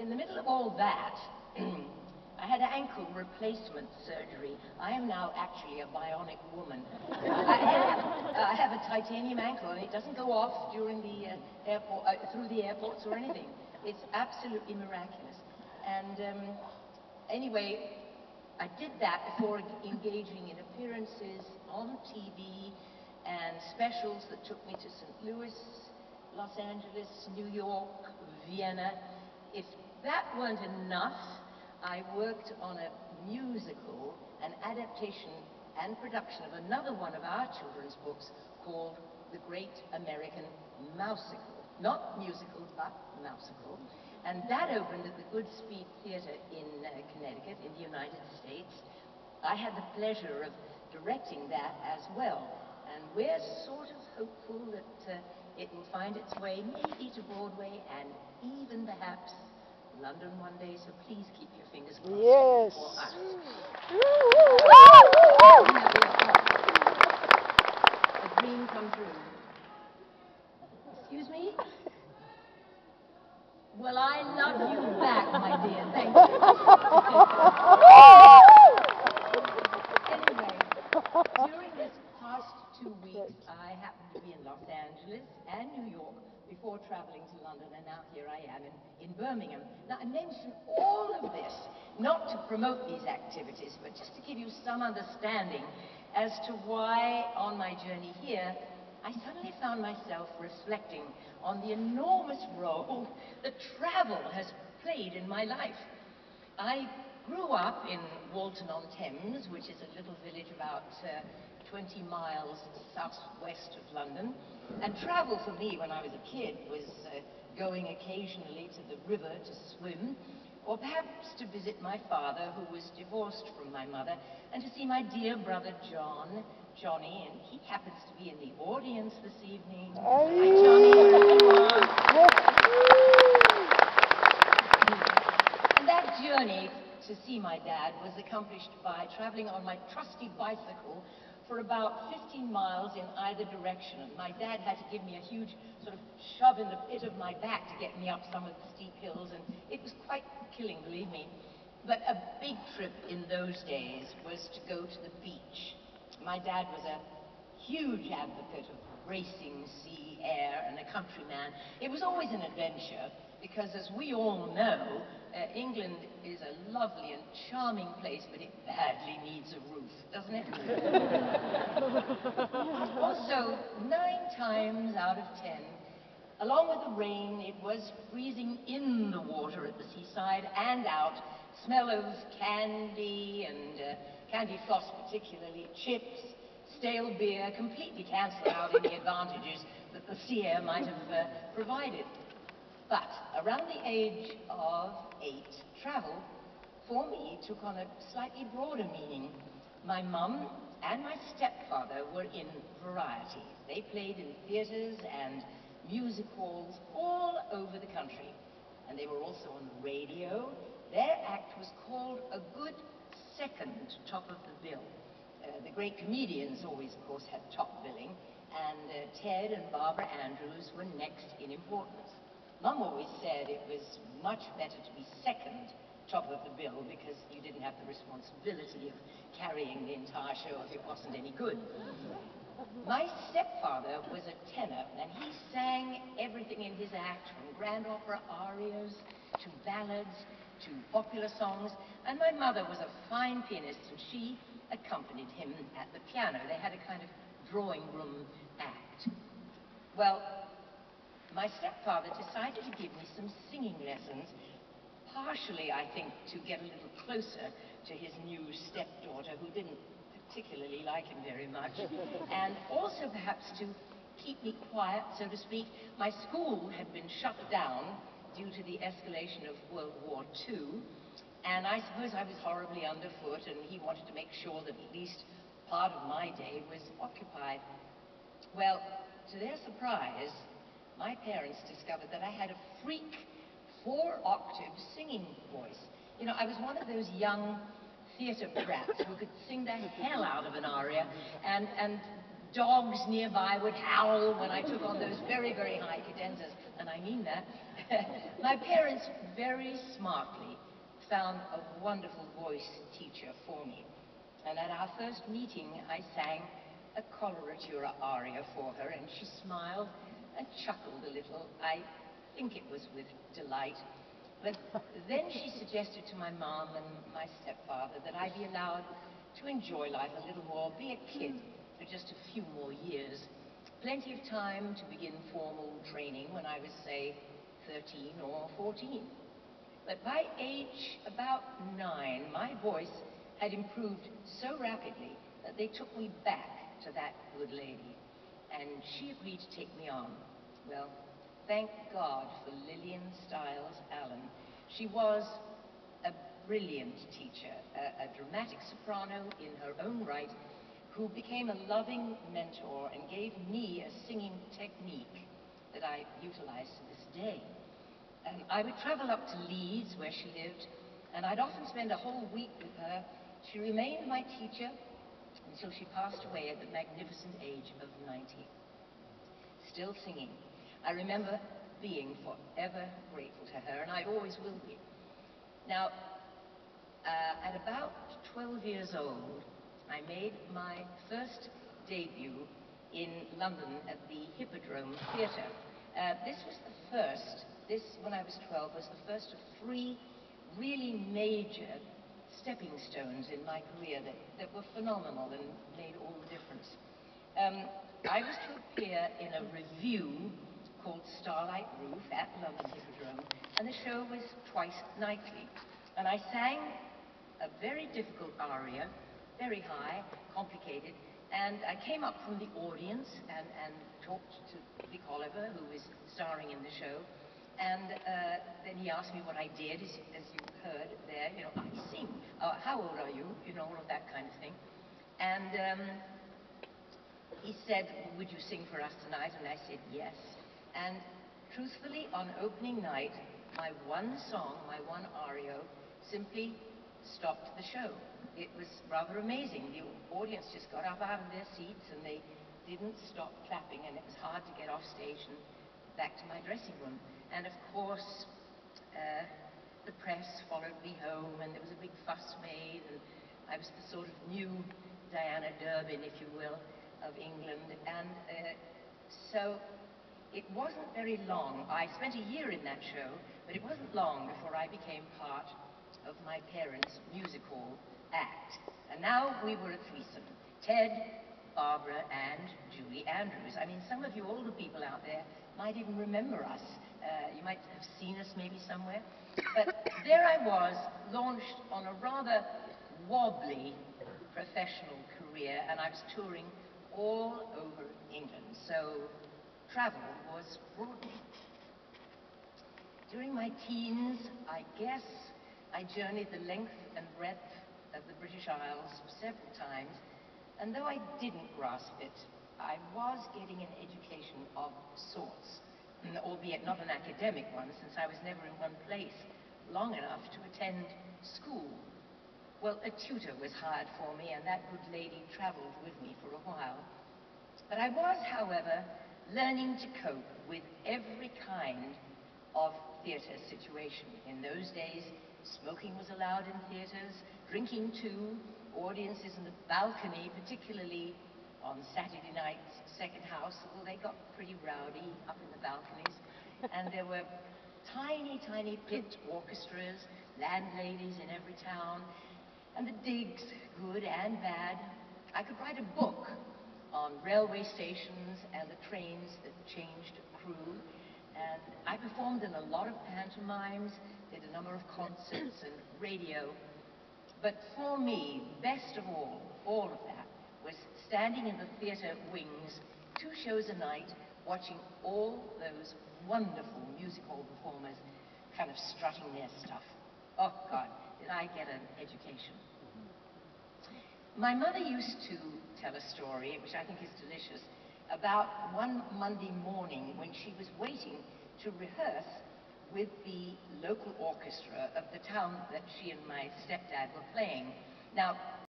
in the middle of all that, I had ankle replacement surgery. I am now actually a bionic woman. I have a titanium ankle, and it doesn't go off during the airport, through the airports or anything. It's absolutely miraculous. And anyway, I did that before engaging in appearances on TV and specials that took me to St. Louis, Los Angeles, New York, Vienna. If that weren't enough, I worked on a musical, an adaptation and production of another one of our children's books called The Great American Mouseicle. Not musical, but mouseicle. And that opened at the Goodspeed Theatre in Connecticut, in the United States. I had the pleasure of directing that as well. And we're sort of hopeful that it will find its way maybe to Broadway and even perhaps London one day, so please keep your fingers crossed. Yes. For us. A dream come true. Excuse me? Well, I love you back, my dear. Thank you. Anyway, during this past 2 weeks, I happened to be in Los Angeles and New York before traveling to London, and now here I am in Birmingham. Now, I mention all of this not to promote these activities, but just to give you some understanding as to why, on my journey here, I suddenly found myself reflecting on the enormous role that travel has played in my life. I grew up in Walton-on-Thames, which is a little village about 20 miles southwest of London, and travel for me when I was a kid was going occasionally to the river to swim, or perhaps to visit my father, who was divorced from my mother, and to see my dear brother Johnny, and he happens to be in the audience this evening. Hi, Johnny, wherever you are. And that journey to see my dad was accomplished by traveling on my trusty bicycle for about 15 miles in either direction. And my dad had to give me a huge sort of shove in the pit of my back to get me up some of the steep hills, and it was quite killing, believe me. But a big trip in those days was to go to the beach. My dad was a huge advocate of racing, sea, air, and a countryman. It was always an adventure, because as we all know, England is a lovely and charming place, but it badly needs a roof, doesn't it? Also, 9 times out of 10, along with the rain, it was freezing in the water at the seaside and out. Smell of candy and candy floss particularly, chips, stale beer, completely cancel out any advantages that the sea air might have provided. But around the age of 8, travel, for me, took on a slightly broader meaning. My mum and my stepfather were in variety. They played in theatres and music halls all over the country. And they were also on the radio. Their act was called a good second top of the bill. The great comedians always, of course, had top billing, and Ted and Barbara Andrews were next in importance. Mum always said it was much better to be second top of the bill because you didn't have the responsibility of carrying the entire show if it wasn't any good. My stepfather was a tenor, and he sang everything in his act, from grand opera arias to ballads to popular songs, and my mother was a fine pianist, and she accompanied him at the piano. They had a kind of drawing room act. Well, my stepfather decided to give me some singing lessons, partially, I think, to get a little closer to his new stepdaughter, who didn't particularly like him very much, and also perhaps to keep me quiet, so to speak. My school had been shut down due to the escalation of World War II, and I suppose I was horribly underfoot, and he wanted to make sure that at least part of my day was occupied. Well, to their surprise, my parents discovered that I had a freak 4-octave singing voice. You know, I was one of those young theater brats who could sing the hell out of an aria, and dogs nearby would howl when I took on those very, very high cadenzas, and I mean that. My parents very smartly found a wonderful voice teacher for me. And at our first meeting, I sang a coloratura aria for her, and she smiled and chuckled a little. I think it was with delight. But then she suggested to my mom and my stepfather that I be allowed to enjoy life a little more, be a kid for just a few more years. Plenty of time to begin formal training when I was, say, 13 or 14. But by age about 9, my voice had improved so rapidly that they took me back to that good lady, and she agreed to take me on. Well, thank God for Lillian Stiles Allen. She was a brilliant teacher, a dramatic soprano in her own right, who became a loving mentor and gave me a singing technique that I utilize to this day. I would travel up to Leeds, where she lived, and I'd often spend a whole week with her. She remained my teacher until she passed away at the magnificent age of 90. Still singing. I remember being forever grateful to her, and I always will be. Now, at about 12 years old, I made my first debut in London at the Hippodrome Theatre. This was the first, when I was 12, was the first of 3 really major stepping stones in my career that were phenomenal and made all the difference. I was to appear in a revue called Starlight Roof at London Hippodrome, and the show was twice nightly. And I sang a very difficult aria, very high, complicated, and I came up from the audience and talked to Vic Oliver, who was starring in the show, and then he asked me what I did, as you heard there, you know, I sing, how old are you, you know, all of that kind of thing. And he said, would you sing for us tonight? And I said, yes. And truthfully, on opening night, my one song, my one aria, simply stopped the show. It was rather amazing. The audience just got up out of their seats and they didn't stop clapping, and it was hard to get off stage and back to my dressing room. And of course, the press followed me home, and there was a big fuss made, and I was the sort of new Diana Durbin, if you will, of England. And so it wasn't very long. I spent a year in that show, but it wasn't long before I became part of my parents' music hall act. And now we were a threesome. Ted, Barbara, and Julie Andrews. I mean, some of you older people out there might even remember us. You might have seen us maybe somewhere. But there I was, launched on a rather wobbly professional career, and I was touring all over England. So travel was broadening. During my teens, I guess I journeyed the length and breadth of the British Isles several times, and though I didn't grasp it, I was getting an education of sorts, albeit not an academic one, since I was never in one place long enough to attend school. Well, a tutor was hired for me, and that good lady traveled with me for a while. But I was, however, learning to cope with every kind of theatre situation. In those days, smoking was allowed in theatres, drinking too, audiences in the balcony, particularly on Saturday night's second house, although they got pretty rowdy up in the balconies. And there were tiny, tiny pit orchestras, landladies in every town, and the digs, good and bad. I could write a book on railway stations and the trains that changed crew, and I performed in a lot of pantomimes, did a number of concerts and radio. But for me, best of all of that, was standing in the theatre wings, 2 shows a night, watching all those wonderful music hall performers kind of strutting their stuff. Oh God, did I get an education. My mother used to tell a story, which I think is delicious, about one Monday morning when she was waiting to rehearse with the local orchestra of the town that she and my stepdad were playing. Now,